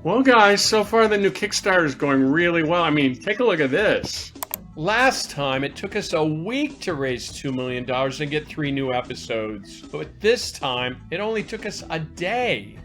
Well, guys, so far the new Kickstarter is going really well. I mean, take a look at this. Last time, it took us a week to raise $2 million and get 3 new episodes. But this time, it only took us a day.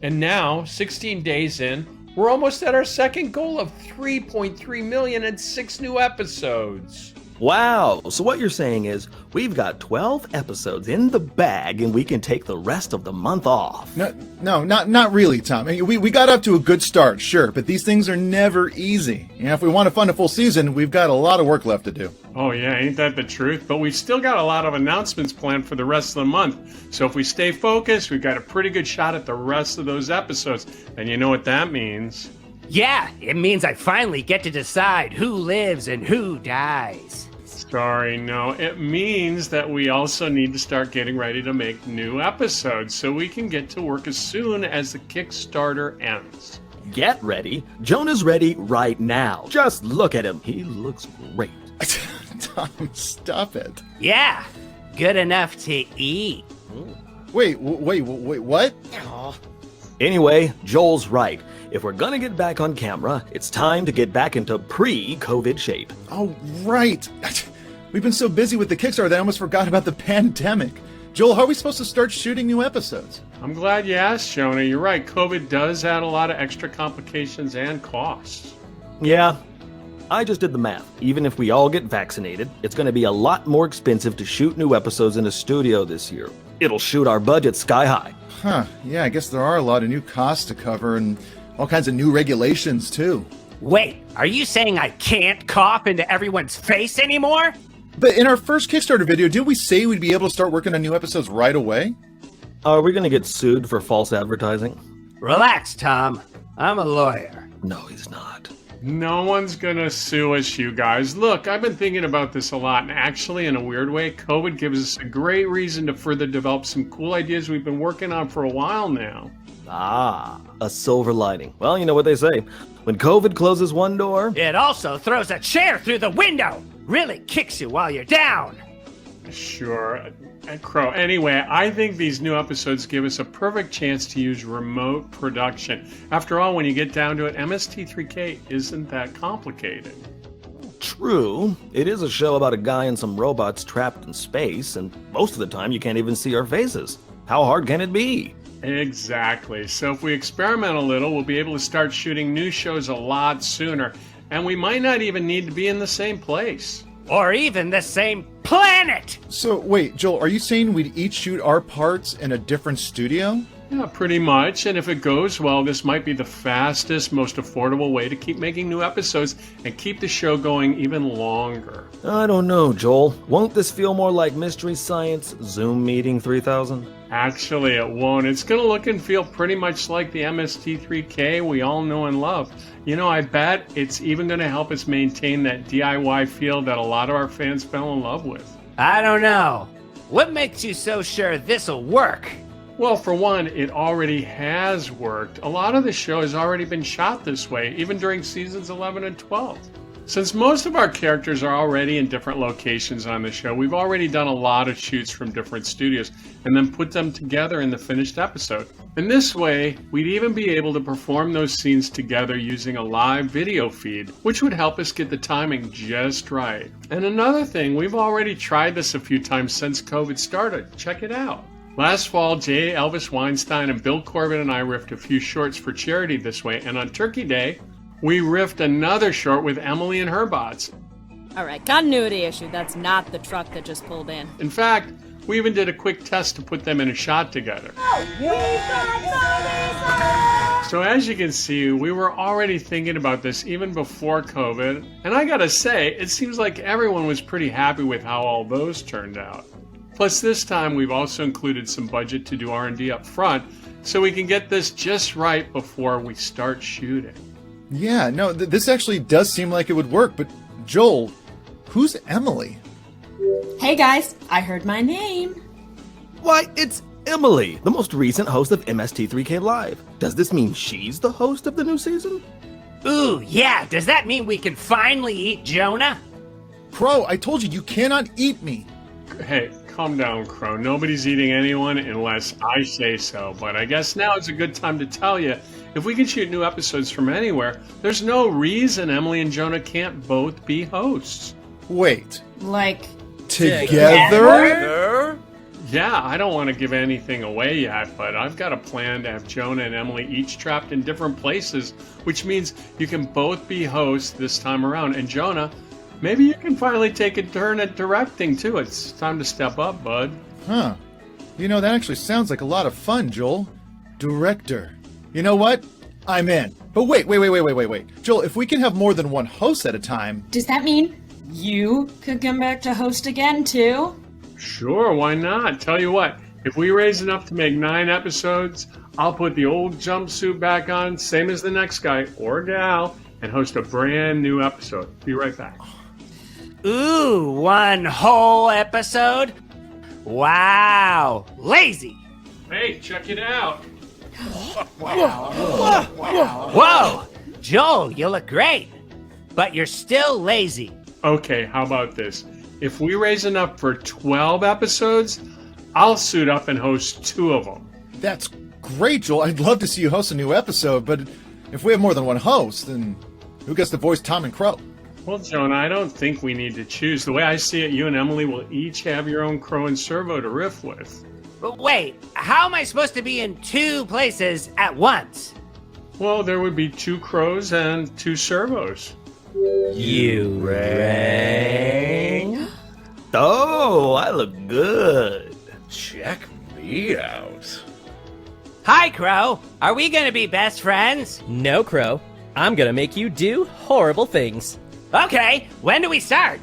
And now, 16 days in, we're almost at our second goal of 3.3 million and 6 new episodes. Wow, so what you're saying is we've got 12 episodes in the bag and we can take the rest of the month off. No, not really, Tom. I mean, we got up to a good start, sure, but these things are never easy. You know, if we want to fund a full season, we've got a lot of work left to do. Oh yeah, ain't that the truth? But we've still got a lot of announcements planned for the rest of the month. So if we stay focused, we've got a pretty good shot at the rest of those episodes. And you know what that means? Yeah, it means I finally get to decide who lives and who dies. Sorry, no. It means that we also need to start getting ready to make new episodes so we can get to work as soon as the Kickstarter ends. Get ready? Jonah's ready right now. Just look at him. He looks great. Tom, stop it. Yeah, good enough to eat. Wait, what? Anyway, Joel's right. If we're gonna get back on camera, it's time to get back into pre-COVID shape. Oh, right. We've been so busy with the Kickstarter that I almost forgot about the pandemic. Joel, how are we supposed to start shooting new episodes? I'm glad you asked, Jonah. You're right. COVID does add a lot of extra complications and costs. Yeah, I just did the math. Even if we all get vaccinated, it's going to be a lot more expensive to shoot new episodes in a studio this year. It'll shoot our budget sky high. Huh, yeah, I guess there are a lot of new costs to cover and all kinds of new regulations, too. Wait, are you saying I can't cough into everyone's face anymore? But in our first Kickstarter video, didn't we say we'd be able to start working on new episodes right away? Are we going to get sued for false advertising? Relax, Tom. I'm a lawyer. No, he's not. No one's gonna sue us, you guys. Look, I've been thinking about this a lot, and actually, in a weird way, COVID gives us a great reason to further develop some cool ideas we've been working on for a while now. Ah, a silver lining. Well, you know what they say. When COVID closes one door... It also throws a chair through the window. Really kicks you while you're down. Sure, Crow. Anyway, I think these new episodes give us a perfect chance to use remote production. After all, when you get down to it, MST3K isn't that complicated. True. It is a show about a guy and some robots trapped in space, and most of the time you can't even see our faces. How hard can it be? Exactly. So if we experiment a little, we'll be able to start shooting new shows a lot sooner, and we might not even need to be in the same place. Or even the same planet! So, wait, Joel, are you saying we'd each shoot our parts in a different studio? Yeah, pretty much. And if it goes well, this might be the fastest, most affordable way to keep making new episodes and keep the show going even longer. I don't know, Joel. Won't this feel more like Mystery Science Zoom Meeting 3000? Actually, it won't. It's going to look and feel pretty much like the MST3K we all know and love. You know, I bet it's even going to help us maintain that DIY feel that a lot of our fans fell in love with. I don't know. What makes you so sure this'll work? Well, for one, it already has worked. A lot of the show has already been shot this way, even during seasons 11 and 12. Since most of our characters are already in different locations on the show, we've already done a lot of shoots from different studios and then put them together in the finished episode. And this way, we'd even be able to perform those scenes together using a live video feed, which would help us get the timing just right. And another thing, we've already tried this a few times since COVID started. Check it out. Last fall, J. Elvis Weinstein and Bill Corbett and I riffed a few shorts for charity this way, and on Turkey Day, we riffed another short with Emily and her bots. All right, continuity issue. That's not the truck that just pulled in. In fact, we even did a quick test to put them in a shot together. So as you can see, we were already thinking about this even before COVID, and I gotta say, it seems like everyone was pretty happy with how all those turned out. Plus this time we've also included some budget to do R&D up front, so we can get this just right before we start shooting. Yeah, no, this actually does seem like it would work, but Joel, Who's Emily? Hey guys, I heard my name. Why, it's Emily, the most recent host of MST3K Live. Does this mean she's the host of the new season? Ooh, yeah, does that mean we can finally eat Jonah? Crow, I told you, you cannot eat me. Hey, calm down, Crow. Nobody's eating anyone unless I say so. But I guess now is a good time to tell you, if we can shoot new episodes from anywhere, there's no reason Emily and Jonah can't both be hosts. Wait. Like, Together? Yeah, I don't want to give anything away yet, but I've got a plan to have Jonah and Emily each trapped in different places, which means you can both be hosts this time around. And Jonah, maybe you can finally take a turn at directing too. It's time to step up, bud. Huh. You know, that actually sounds like a lot of fun, Joel. Director. You know what? I'm in. But wait. Joel, if we can have more than one host at a time... does that mean you could come back to host again too? Sure, why not? Tell you what, if we raise enough to make 9 episodes, I'll put the old jumpsuit back on, same as the next guy or gal, and host a brand new episode. Be right back. Ooh, one whole episode? Wow, lazy. Hey, check it out. Whoa, Joel, you look great, but you're still lazy. Okay, how about this? If we raise enough for 12 episodes, I'll suit up and host 2 of them. That's great, Joel. I'd love to see you host a new episode, but if we have more than one host, then who gets to voice Tom and Crow? Well, Jonah, I don't think we need to choose. The way I see it, you and Emily will each have your own Crow and Servo to riff with. But wait, how am I supposed to be in 2 places at once? Well, there would be 2 Crows and 2 Servos. You rang? Oh, I look good. Check me out. Hi, Crow. Are we gonna be best friends? No, Crow. I'm gonna make you do horrible things. Okay, when do we start?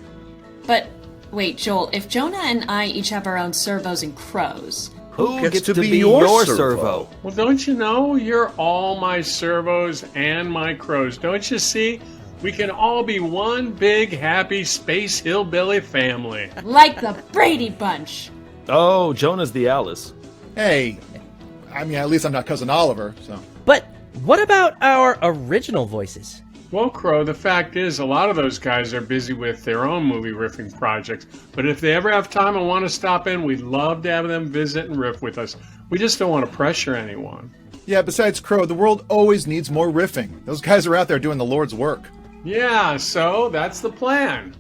But wait, Joel, if Jonah and I each have our own servos and crows, Who gets to be your servo? Well, don't you know? You're all my Servos and my Crows. Don't you see? We can all be one big, happy space hillbilly family. like the Brady Bunch. Oh, Jonah's the Alice. Hey, I mean, at least I'm not Cousin Oliver, so... But what about our original voices? Well, Crow, the fact is, a lot of those guys are busy with their own movie riffing projects. But if they ever have time and want to stop in, we'd love to have them visit and riff with us. We just don't want to pressure anyone. Yeah, besides Crow, the world always needs more riffing. Those guys are out there doing the Lord's work. Yeah, so that's the plan.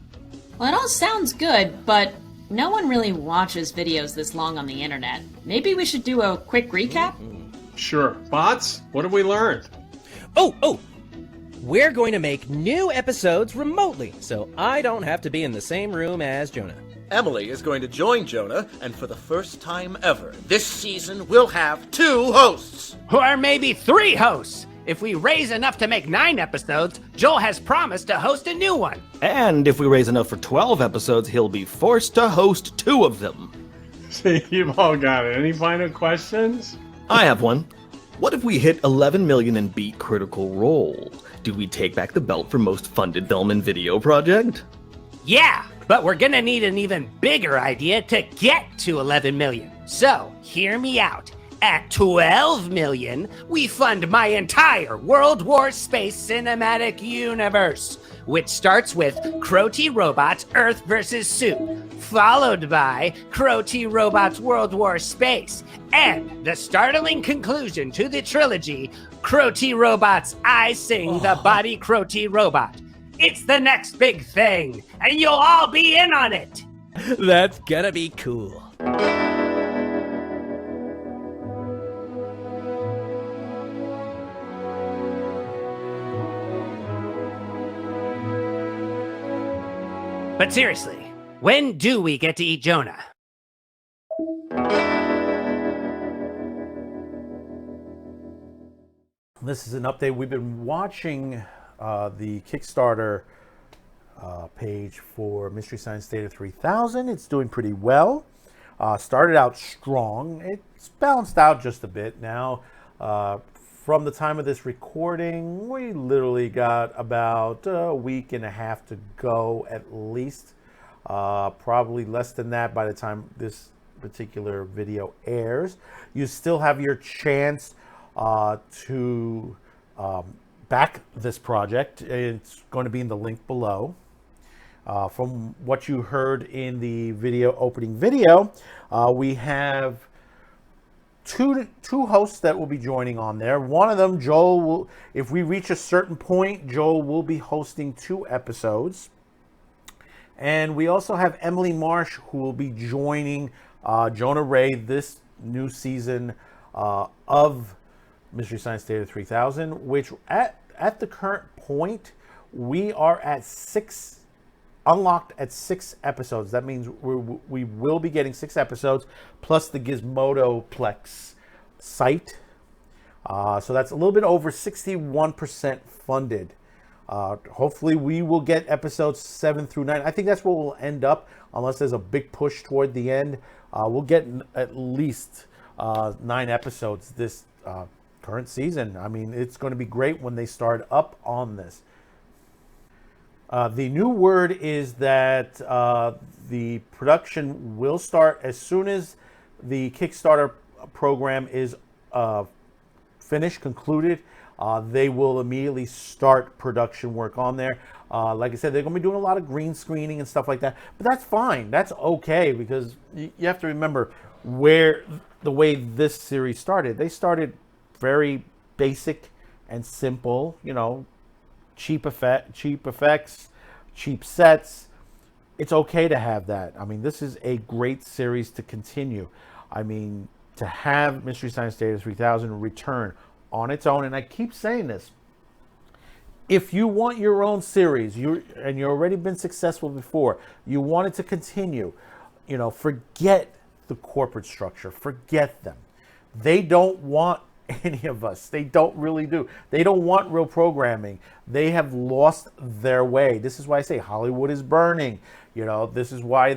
Well, it all sounds good, but no one really watches videos this long on the internet. Maybe we should do a quick recap? Sure. Bots, what have we learned? Oh! We're going to make new episodes remotely, so I don't have to be in the same room as Jonah. Emily is going to join Jonah, and for the first time ever, this season we'll have 2 hosts. Or maybe 3 hosts. If we raise enough to make 9 episodes, Joel has promised to host a new one. And if we raise enough for 12 episodes, he'll be forced to host 2 of them. See, you've all got it. Any final questions? I have one. What if we hit 11 million and beat Critical Role? Do we take back the belt for most funded film and video project? Yeah, but we're gonna need an even bigger idea to get to 11 million. So, hear me out. At 12 million, we fund my entire World War Space cinematic universe, which starts with Crow T Robots Earth vs. Soup, followed by Crow T Robots World War Space, and the startling conclusion to the trilogy, Crow T Robots I Sing the Body Crow T Robot. It's the next big thing, and you'll all be in on it. That's gonna be cool. But seriously, when do we get to eat Jonah? This is an update. We've been watching the Kickstarter page for Mystery Science Theater 3000. It's doing pretty well. Started out strong. It's balanced out just a bit now. From the time of this recording, we literally got about a week and a half to go at least probably less than that by the time this particular video airs. You still have your chance to back this project. It's going to be in the link below. From what you heard in the opening video, we have two hosts that will be joining on there. One of them, Joel, will, if we reach a certain point, Joel will be hosting 2 episodes. And we also have Emily Marsh, who will be joining Jonah Ray this new season of Mystery Science Theater 3000, which at the current point, we are at 6 unlocked at 6 episodes. That means we will be getting 6 episodes plus the Gizmodoplex site. So that's a little bit over 61% funded. Hopefully we will get episodes 7 through 9. I think that's what we'll end up, unless there's a big push toward the end. We'll get at least 9 episodes this current season. I mean, it's going to be great when they start up on this. The new word is that the production will start as soon as the Kickstarter program is finished, concluded. They will immediately start production work on there. Like I said, they're going to be doing a lot of green screening and stuff like that. But that's fine. That's okay, because you have to remember the way this series started. They started very basic and simple, cheap effects, cheap sets. It's okay to have that. I mean, this is a great series to continue. I mean, to have Mystery Science Theater 3000 return on its own, and I keep saying this, if you want your own series, you've already been successful before, you want it to continue, forget the corporate structure, forget them. They don't want any of us. They don't really do. They don't want real programming. They have lost their way. This is why I say Hollywood is burning. This is why,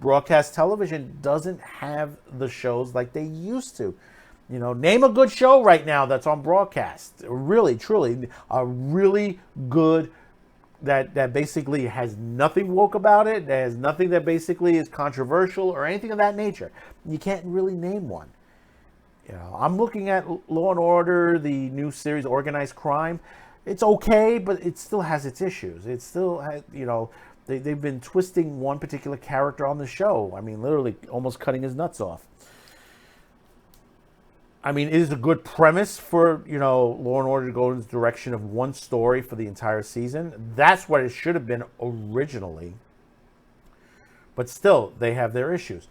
broadcast television doesn't have the shows like they used to. Name a good show right now that's on broadcast. Really, truly, a really good that basically has nothing woke about it. That has nothing that basically is controversial or anything of that nature. You can't really name one. I'm looking at Law and Order, the new series, Organized Crime. It's okay, but it still has its issues. It still has, they've been twisting one particular character on the show. I mean, literally almost cutting his nuts off. I mean, it is a good premise for, Law and Order to go in the direction of one story for the entire season. That's what it should have been originally. But still, they have their issues.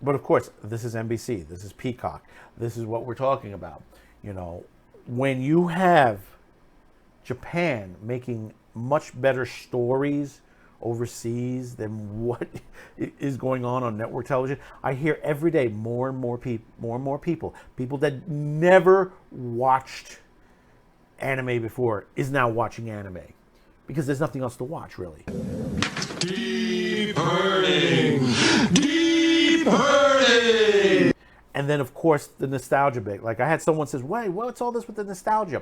But of course, this is NBC. This is Peacock. This is what we're talking about. When you have Japan making much better stories overseas than what is going on network television, I hear every day more and more people that never watched anime before is now watching anime because there's nothing else to watch, really. Deep hurting. Deep hurting. And then, of course, the nostalgia bit. Like I had someone says, "Wait, what's all this with the nostalgia?"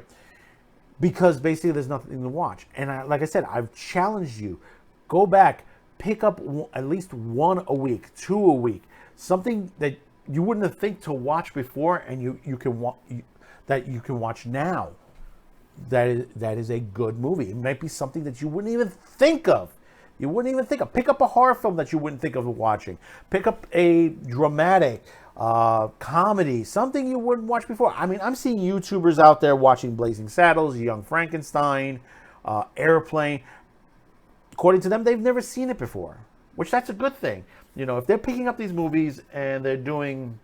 Because basically, there's nothing to watch. And like I said, I've challenged you. Go back, pick up at least 1 a week, 2 a week, something that you wouldn't have think to watch before, and you can watch now. That is a good movie. It might be something that you wouldn't even think of. Pick up a horror film that you wouldn't think of watching. Pick up a dramatic comedy, something you wouldn't watch before. I mean, I'm seeing YouTubers out there watching Blazing Saddles, Young Frankenstein, Airplane. According to them, they've never seen it before, which that's a good thing. If they're picking up these movies and they're doing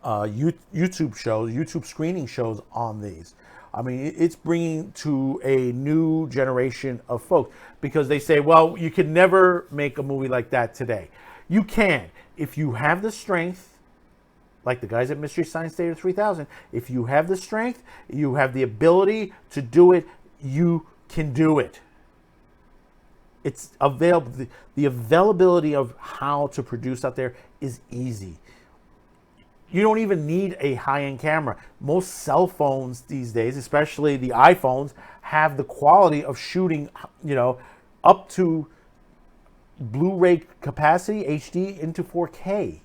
YouTube screening shows on these, I mean, it's bringing to a new generation of folks because they say, well, you can never make a movie like that today. You can. If you have the strength, like the guys at Mystery Science Theater 3000, if you have the strength, you have the ability to do it, you can do it. It's available. The availability of how to produce out there is easy. You don't even need a high-end camera. Most cell phones these days, especially the iPhones, have the quality of shooting, up to Blu-ray capacity, HD into 4K.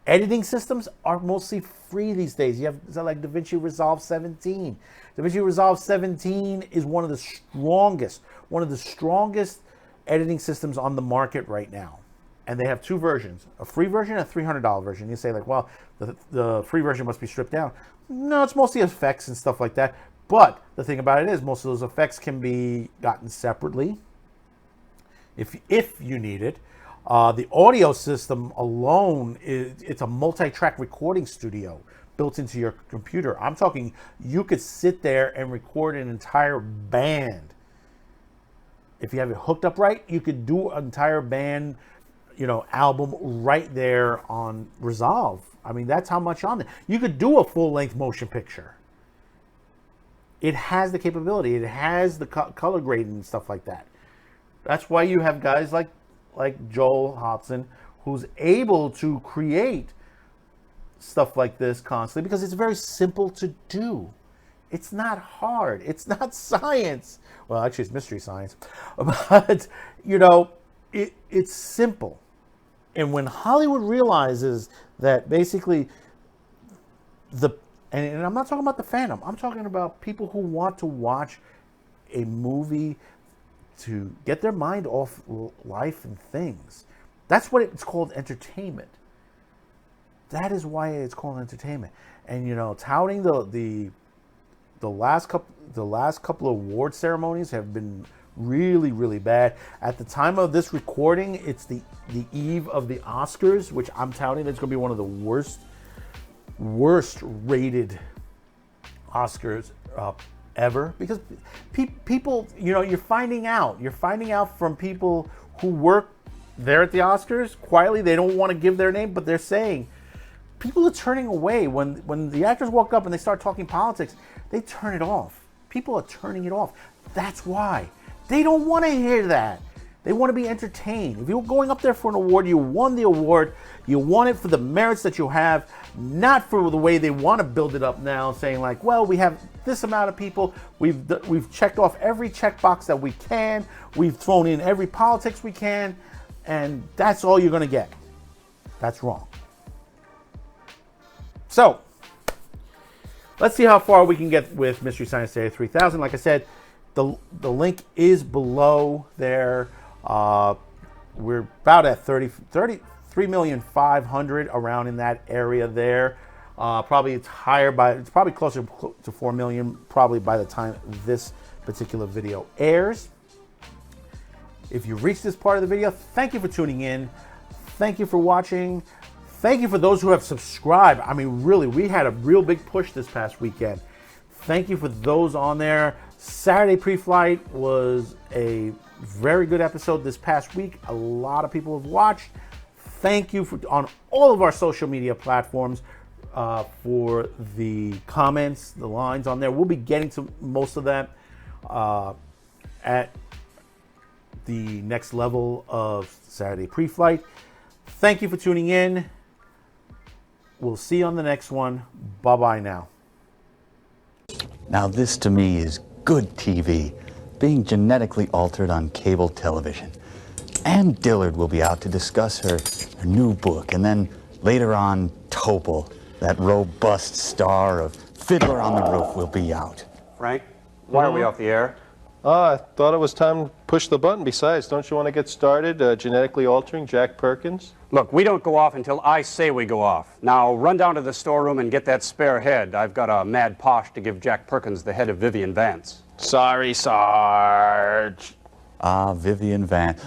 Editing systems are mostly free these days. You have like DaVinci Resolve 17. DaVinci Resolve 17 is one of the strongest editing systems on the market right now. And they have two versions, a free version and a $300 version. You say like, well, the free version must be stripped down. No, it's mostly effects and stuff like that. But the thing about it is most of those effects can be gotten separately if you need it. The audio system alone, it's a multi-track recording studio built into your computer. I'm talking you could sit there and record an entire band. If you have it hooked up right, you could do an entire band, album right there on Resolve. I mean, that's how much on there. You could do a full-length motion picture. It has the capability. It has the color grading and stuff like that. That's why you have guys like Joel Hobson, who's able to create stuff like this constantly because it's very simple to do. It's not hard. It's not science. Well, actually, it's mystery science. But, it's simple. And when Hollywood realizes that basically and I'm not talking about the fandom. I'm talking about people who want to watch a movie to get their mind off life and things. That's what it's called, entertainment. That is why it's called entertainment. And touting the last couple of award ceremonies have been really, really bad. At the time of this recording, it's the eve of the Oscars, which I'm touting it's going to be one of the worst rated Oscars ever, because people, you're finding out from people who work there at the Oscars quietly. They don't want to give their name, but they're saying people are turning away when the actors walk up and they start talking politics. They turn it off. People are turning it off. That's why they don't want to hear that. They want to be entertained. If you're going up there for an award, you won the award. You won it for the merits that you have, not for the way they want to build it up now, saying like, well, we have this amount of people. We've checked off every checkbox that we can. We've thrown in every politics we can, and that's all you're going to get. That's wrong. So, let's see how far we can get with Mystery Science Theater 3000. Like I said, the link is below there. We're about at 3,500,000 around in that area there. Probably it's probably closer to 4 million probably by the time this particular video airs. If you reached this part of the video, thank you for tuning in. Thank you for watching. Thank you for those who have subscribed. I mean, really, we had a real big push this past weekend. Thank you for those on there. Saturday Pre-Flight was a very good episode this past week. A lot of people have watched. Thank you on all of our social media platforms for the comments, the lines on there. We'll be getting to most of that at the next level of Saturday Pre-Flight. Thank you for tuning in. We'll see you on the next one. Bye-bye now. Now this to me is good TV, being genetically altered on cable television. Ann Dillard will be out to discuss her new book, and then later on, Topol, that robust star of Fiddler on the Roof, will be out. Frank, why are we off the air? I thought it was time to push the button. Besides, don't you want to get started genetically altering Jack Perkins? Look, we don't go off until I say we go off. Now, run down to the storeroom and get that spare head. I've got a mad posh to give Jack Perkins the head of Vivian Vance. Sorry, Sarge. Vivian Vance.